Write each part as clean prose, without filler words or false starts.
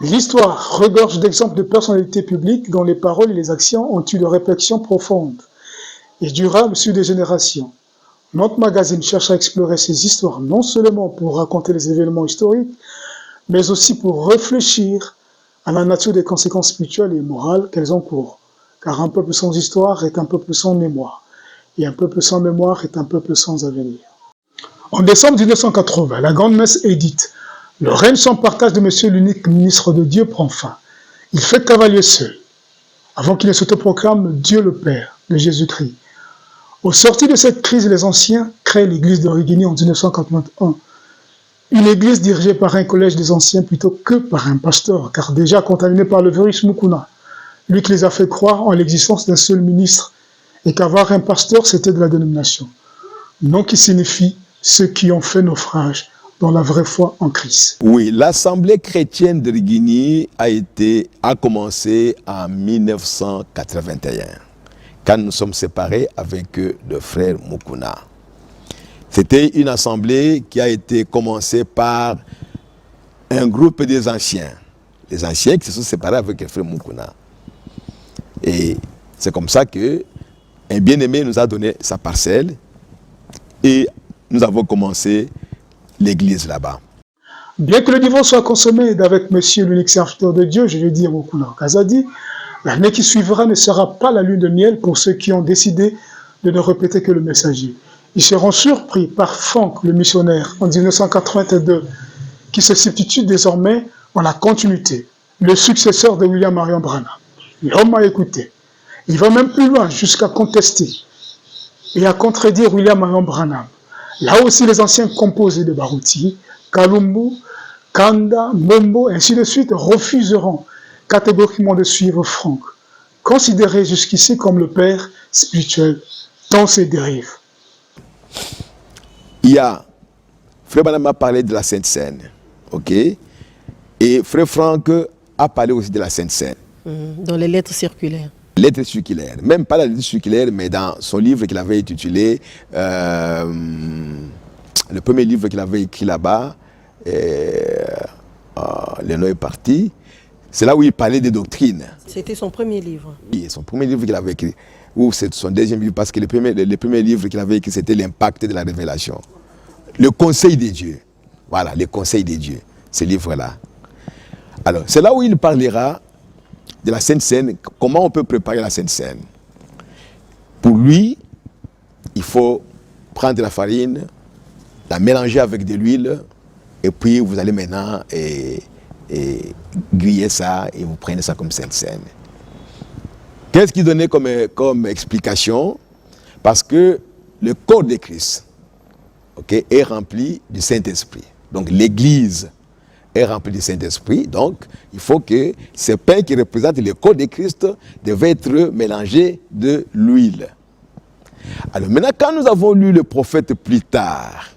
L'histoire regorge d'exemples de personnalités publiques dont les paroles et les actions ont eu de réflexions profondes et durables sur des générations. Notre magazine cherche à explorer ces histoires non seulement pour raconter les événements historiques, mais aussi pour réfléchir à la nature des conséquences spirituelles et morales qu'elles encourent. Car un peuple sans histoire est un peuple sans mémoire, et un peuple sans mémoire est un peuple sans avenir. En décembre 1980, la grande messe est dite. Le règne sans partage de Monsieur l'unique ministre de Dieu prend fin. Il fait cavalier seul, avant qu'il ne s'autoproclame Dieu le Père de Jésus-Christ. Au sortir de cette crise, les anciens créent l'église de Rigini en 1981. Une église dirigée par un collège des anciens plutôt que par un pasteur, car déjà contaminé par le virus Mukuna, lui qui les a fait croire en l'existence d'un seul ministre, et qu'avoir un pasteur, c'était de la dénomination. Nom qui signifie ceux qui ont fait naufrage dans la vraie foi en Christ. Oui, l'Assemblée chrétienne de Rigini a commencé en 1981, quand nous sommes séparés avec le frère Mukuna. C'était une assemblée qui a été commencée par un groupe des anciens. Les anciens qui se sont séparés avec le frère Mukuna. Et c'est comme ça que un bien-aimé nous a donné sa parcelle et nous avons commencé l'église là-bas. Bien que le divorce soit consommé d'avec Monsieur l'unique serviteur de Dieu, je vais dire Mukuna Kazadi, l'année qui suivra ne sera pas la lune de miel pour ceux qui ont décidé de ne répéter que le messager. Ils seront surpris par Franck, le missionnaire, en 1982, qui se substitue désormais en la continuité, le successeur de William Marion Branham. L'homme a écouté. Il va même plus loin jusqu'à contester et à contredire William Marion Branham. Là aussi, les anciens composés de Baruti, Kalumbu, Kanda, Mombo, ainsi de suite, refuseront catégoriquement de suivre Franck, considéré jusqu'ici comme le père spirituel dans ses dérives. Frère Branham a parlé de la Sainte Seine, ok? Et Frère Franck a parlé aussi de la Sainte Seine. Dans les lettres circulaires. Lettres circulaires, même pas la lettre circulaire, mais dans son livre qu'il avait intitulé, le premier livre qu'il avait écrit là-bas, le nom est parti, c'est là où il parlait des doctrines. C'était son premier livre. Oui, son premier livre qu'il avait écrit, ou c'est son deuxième livre, parce que le premier livre qu'il avait écrit, c'était l'impact de la révélation. Le conseil des dieux. Voilà, le conseil des dieux, ce livre-là. Alors, c'est là où il parlera de la Sainte Seine, comment on peut préparer la Sainte Seine. Pour lui, il faut prendre la farine, la mélanger avec de l'huile, et puis vous allez maintenant griller ça, et vous prenez ça comme Sainte Seine. Qu'est-ce qu'il donnait comme explication? Parce que le corps de Christ, okay, est rempli du Saint-Esprit. Donc l'Église est remplie du Saint-Esprit. Donc il faut que ce pain qui représente le corps de Christ devait être mélangé de l'huile. Alors maintenant, quand nous avons lu le prophète plus tard,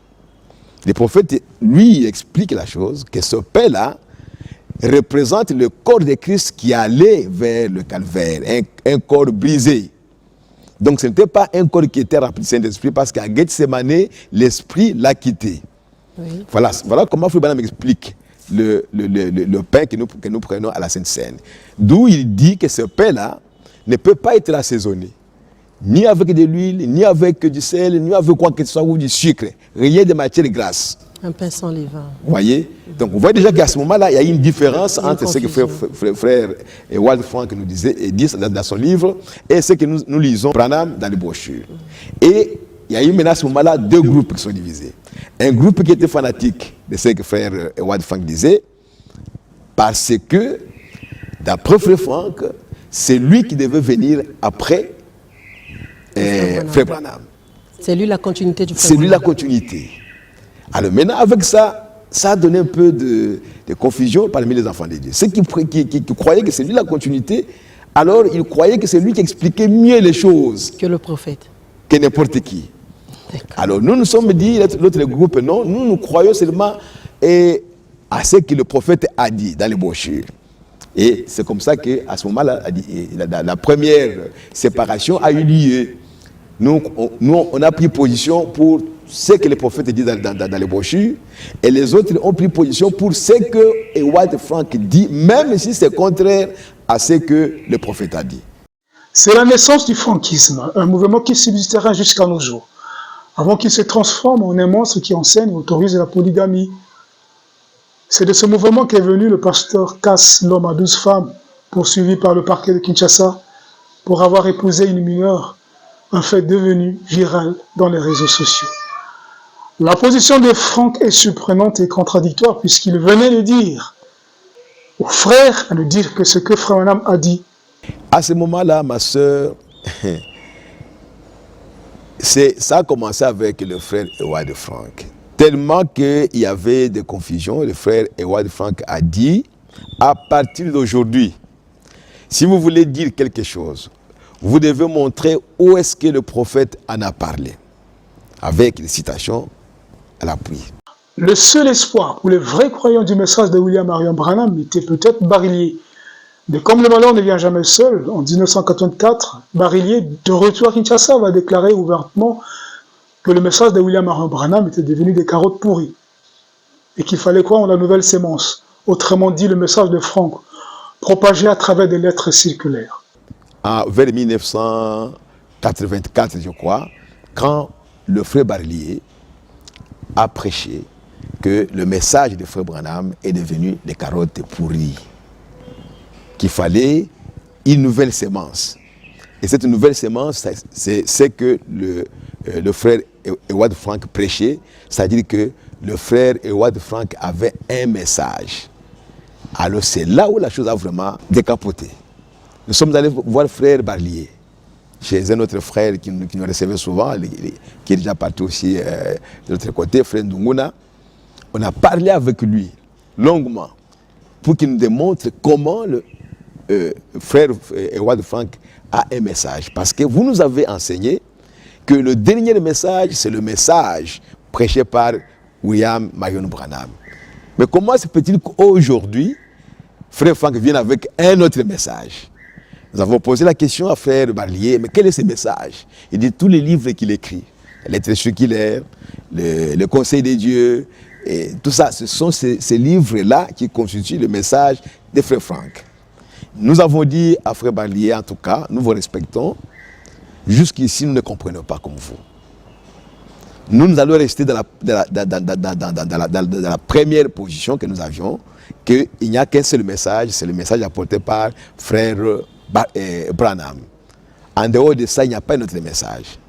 le prophète, lui, explique la chose, que ce pain-là représente le corps de Christ qui allait vers le calvaire, un corps brisé. Donc ce n'était pas un corps qui était rempli du Saint-Esprit, parce qu'à Gethsemane, l'Esprit l'a quitté. Oui. Voilà comment Frère Branham explique le pain que nous prenons à la Sainte Seine. D'où il dit que ce pain-là ne peut pas être assaisonné, ni avec de l'huile, ni avec du sel, ni avec quoi que ce soit, ou du sucre, rien de matière grasse. Un pain sans levain. Vous voyez? Donc vous voyez déjà qu'à ce moment-là, il y a une différence entre ce que frère Wald Frank nous disait et dit dans son livre et ce que nous lisons Branham dans les brochures. Et il y a eu maintenant à ce moment-là deux groupes qui sont divisés. Un groupe qui était fanatique de ce que frère Wald Frank disait, parce que, d'après frère Frank, c'est lui qui devait venir après frère Branham. C'est lui la continuité du frère Branham. C'est lui la continuité. Alors maintenant, avec ça, ça a donné un peu de confusion parmi les enfants de Dieu. Ceux qui croyaient que c'est lui la continuité, alors ils croyaient que c'est lui qui expliquait mieux les choses. Que le prophète. Que n'importe qui. Alors nous nous sommes dit, l'autre groupe, non, nous croyons seulement à ce que le prophète a dit dans les brochures. Et c'est comme ça qu'à ce moment-là, la première séparation a eu lieu. Nous, on a pris position pour ce que les prophètes disent dans les brochures, et les autres ont pris position pour ce que Ewald Frank dit, même si c'est contraire à ce que le prophète a dit. C'est la naissance du franquisme, un mouvement qui subsistera jusqu'à nos jours, avant qu'il se transforme en un monstre qui enseigne et autorise la polygamie. C'est de ce mouvement qu'est venu le pasteur Casse, l'homme à 12 femmes, poursuivi par le parquet de Kinshasa pour avoir épousé une mineure, un fait devenu viral dans les réseaux sociaux. La position de Franck est surprenante et contradictoire puisqu'il venait de dire aux frères à ne dire que ce que Frère Branham a dit. À ce moment-là, ma sœur, ça a commencé avec le frère Ewald Frank. Tellement qu'il y avait des confusions, le frère Ewald Frank a dit, à partir d'aujourd'hui, si vous voulez dire quelque chose, vous devez montrer où est-ce que le prophète en a parlé, avec des citations à l'appui. Le seul espoir pour les vrais croyants du message de William Marion Branham était peut-être Barillier. Mais comme le malheur ne vient jamais seul, en 1984, Barillier, de retour à Kinshasa, va déclarer ouvertement que le message de William Marion Branham était devenu des carottes pourries et qu'il fallait croire en la nouvelle sémence, autrement dit le message de Franck, propagé à travers des lettres circulaires. Vers 1984, je crois, quand le frère Barillier a prêché que le message de frère Branham est devenu des carottes pourries, qu'il fallait une nouvelle sémence. Et cette nouvelle sémence, c'est que le frère Ewald Frank prêchait, c'est-à-dire que le frère Ewald Frank avait un message. Alors c'est là où la chose a vraiment décapoté. Nous sommes allés voir le frère Barillier, chez un autre frère qui nous recevait souvent, qui est déjà parti aussi de l'autre côté, frère Ndunguna. On a parlé avec lui longuement pour qu'il nous démontre comment le frère Ewald Frank a un message. Parce que vous nous avez enseigné que le dernier message, c'est le message prêché par William Marion Branham. Mais comment se peut-il qu'aujourd'hui, frère Frank vienne avec un autre message? Nous avons posé la question à frère Barillier, mais quel est ce message? Il dit tous les livres qu'il écrit, les lettres circulaires, le Conseil des dieux, et tout ça, ce sont ces livres-là qui constituent le message de frère Frank. Nous avons dit à frère Barillier, en tout cas, nous vous respectons, jusqu'ici nous ne comprenons pas comme vous. Nous allons rester dans la première position que nous avions, qu'il n'y a qu'un seul message, c'est le message apporté par frère Branham. En dehors de ça, il n'y a pas un autre message.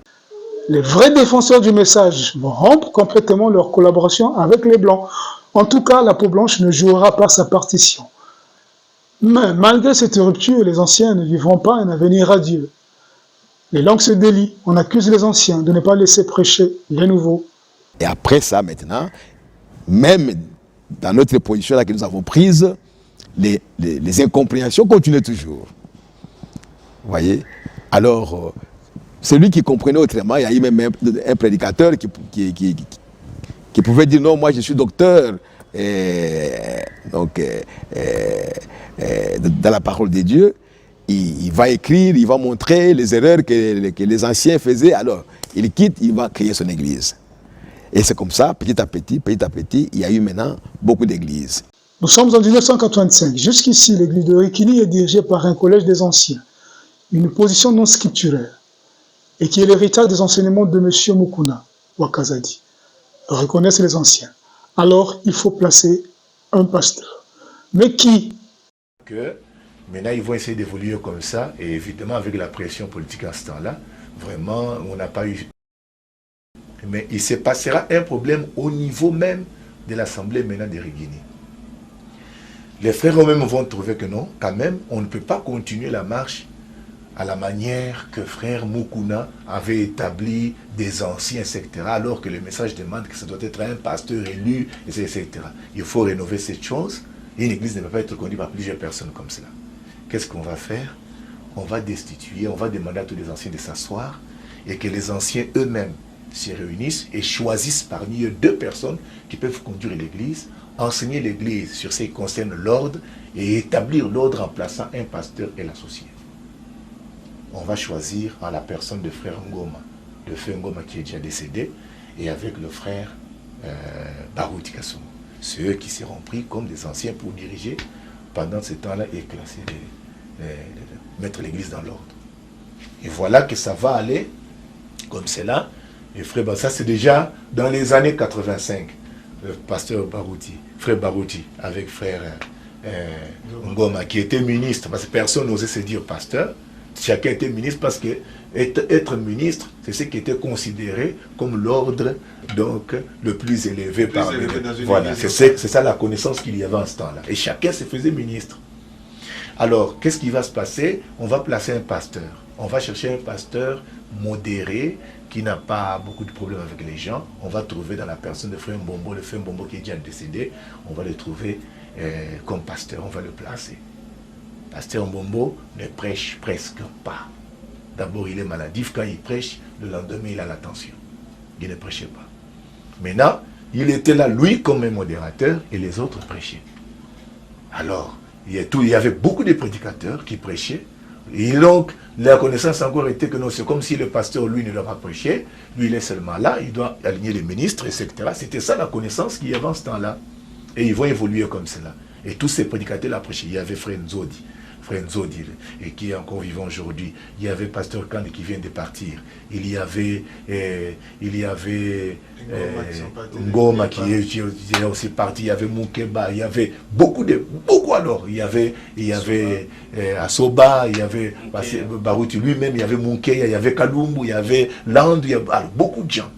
Les vrais défenseurs du message vont rompre complètement leur collaboration avec les Blancs. En tout cas, la peau blanche ne jouera pas sa partition. Mais malgré cette rupture, les anciens ne vivront pas un avenir radieux. Les langues se délient, on accuse les anciens de ne pas laisser prêcher les nouveaux. Et après ça, maintenant, même dans notre position là que nous avons prise, les incompréhensions continuent toujours. Vous voyez? Alors, celui qui comprenait autrement, il y a eu même un prédicateur qui pouvait dire non, moi je suis docteur dans la parole de Dieu. Il va écrire, il va montrer les erreurs que les anciens faisaient. Alors, il quitte, il va créer son église. Et c'est comme ça, petit à petit, il y a eu maintenant beaucoup d'églises. Nous sommes en 1985. Jusqu'ici, l'église de Rikini est dirigée par un collège des anciens, une position non scripturaire, et qui est l'héritage des enseignements de M. Mukuna Wakazadi. Reconnaissent les anciens. Alors, il faut placer un pasteur. Mais qui? Maintenant, ils vont essayer d'évoluer comme ça, et évidemment, avec la pression politique à ce temps-là, vraiment, on n'a pas eu... Mais il se passera un problème au niveau même de l'Assemblée maintenant de Rikini. Les frères eux-mêmes vont trouver que non, quand même, on ne peut pas continuer la marche à la manière que frère Mukuna avait établi des anciens, etc., alors que le message demande que ça doit être un pasteur élu, etc. Il faut rénover cette chose, et une église ne peut pas être conduite par plusieurs personnes comme cela. Qu'est-ce qu'on va faire? On va destituer, on va demander à tous les anciens de s'asseoir, et que les anciens eux-mêmes se réunissent et choisissent parmi eux 2 personnes qui peuvent conduire l'église, enseigner l'église sur ce qui concerne l'ordre, et établir l'ordre en plaçant un pasteur et l'associé. On va choisir en la personne de frère Ngoma, le feu Ngoma qui est déjà décédé, et avec le frère Barouti Kassoum. C'est eux qui seront pris comme des anciens pour diriger pendant ce temps-là et classer, mettre l'église dans l'ordre. Et voilà que ça va aller comme cela. Et frère, ça c'est déjà dans les années 85. Le pasteur Barouti, frère Barouti, avec frère Ngoma, qui était ministre, parce que personne n'osait se dire pasteur. Chacun était ministre parce que être ministre, c'est ce qui était considéré comme l'ordre donc le plus élevé par les... Voilà, c'est ça la connaissance qu'il y avait en ce temps-là. Et chacun se faisait ministre. Alors, qu'est-ce qui va se passer? On va placer un pasteur. On va chercher un pasteur modéré, qui n'a pas beaucoup de problèmes avec les gens. On va trouver dans la personne de frère Mbombo, le frère Mbombo qui est déjà décédé, on va le trouver comme pasteur, on va le placer. Pasteur Mbombo ne prêche presque pas. D'abord, il est maladif. Quand il prêche, le lendemain, il a la tension. Il ne prêchait pas. Maintenant, il était là, lui, comme un modérateur, et les autres prêchaient. Alors, il y avait beaucoup de prédicateurs qui prêchaient. Et donc, la connaissance encore était que non, c'est comme si le pasteur, lui, ne doit pas prêcher. Lui, il est seulement là, il doit aligner les ministres, etc. C'était ça la connaissance qu'il y avait en ce temps-là. Et ils vont évoluer comme cela. Et tous ces prédicateurs-là prêchaient. Il y avait frère Nzodi, et qui est encore vivant aujourd'hui. Il y avait pasteur Kande qui vient de partir. Il y avait Ngoma qui est aussi parti. Il y avait Moukeba. Il y avait beaucoup alors. Il y avait Asoba, il y avait Barouti lui-même, il y avait Moukeya, il y avait Kalumbu, il y avait Land, il y avait beaucoup de gens.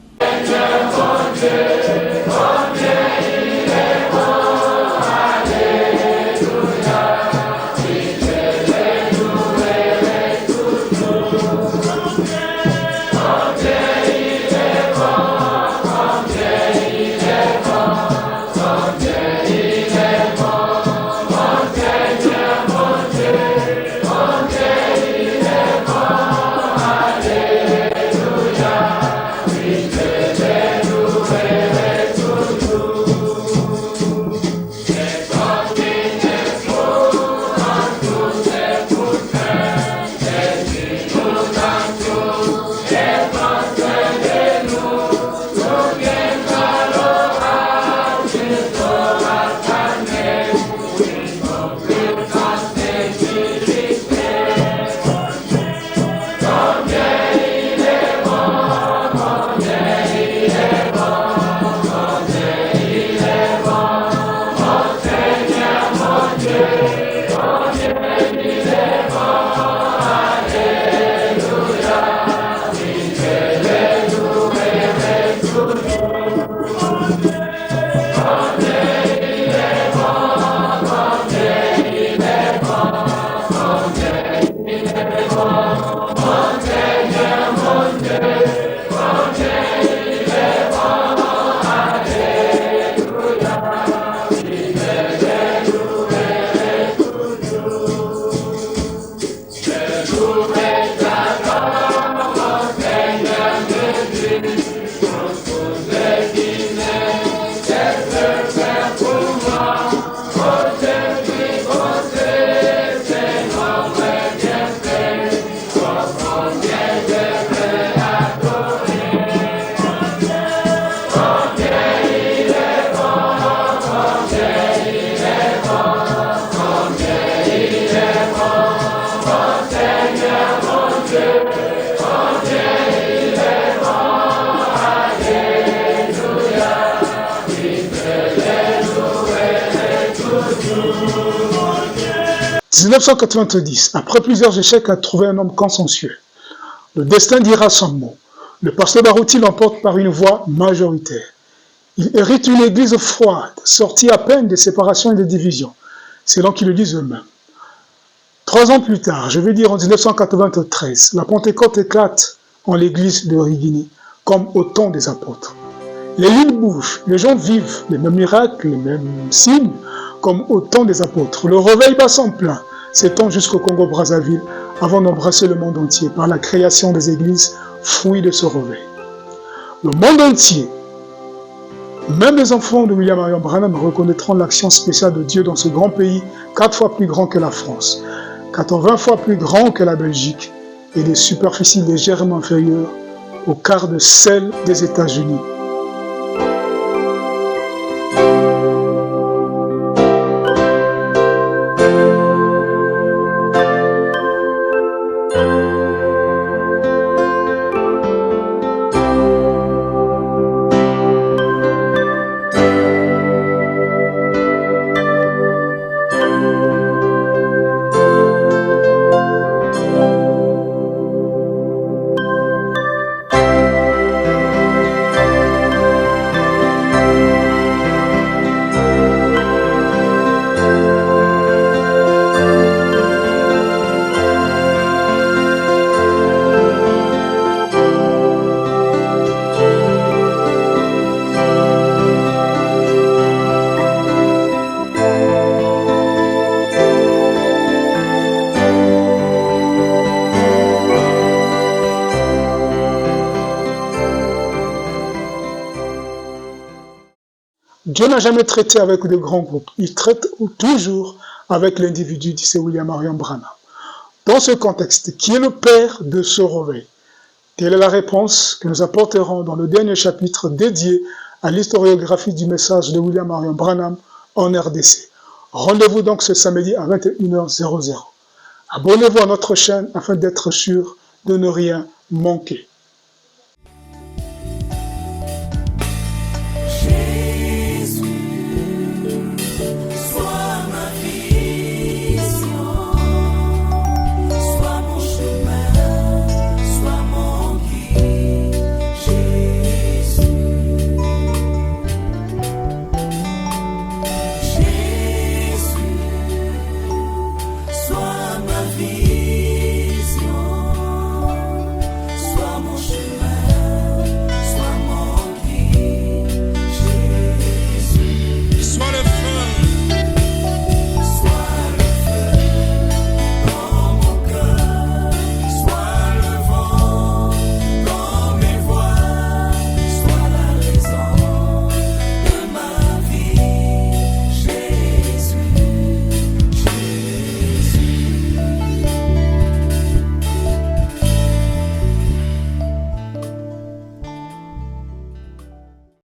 1990, après plusieurs échecs, a trouvé un homme consensuel. Le destin dira son mot. Le pasteur Barouti l'emporte par une voix majoritaire. Il hérite une église froide, sortie à peine des séparations et des divisions, selon qu'ils le disent eux-mêmes. 3 ans plus tard, je veux dire en 1993, la Pentecôte éclate en l'église de Rigini, comme au temps des apôtres. Les lignes bougent, les gens vivent les mêmes miracles, les mêmes signes, comme au temps des apôtres. Le réveil bat son plein, s'étend jusqu'au Congo-Brazzaville, avant d'embrasser le monde entier par la création des églises, fruit de ce réveil. Le monde entier, même les enfants de William Marion Branham reconnaîtront l'action spéciale de Dieu dans ce grand pays, 4 fois plus grand que la France, 80 fois plus grand que la Belgique, et des superficies légèrement inférieures au quart de celle des États-Unis. Dieu n'a jamais traité avec de grands groupes. Il traite toujours avec l'individu, disait William Marion Branham. Dans ce contexte, qui est le père de ce réveil? Telle est la réponse que nous apporterons dans le dernier chapitre dédié à l'historiographie du message de William Marion Branham en RDC. Rendez-vous donc ce samedi à 21h00. Abonnez-vous à notre chaîne afin d'être sûr de ne rien manquer.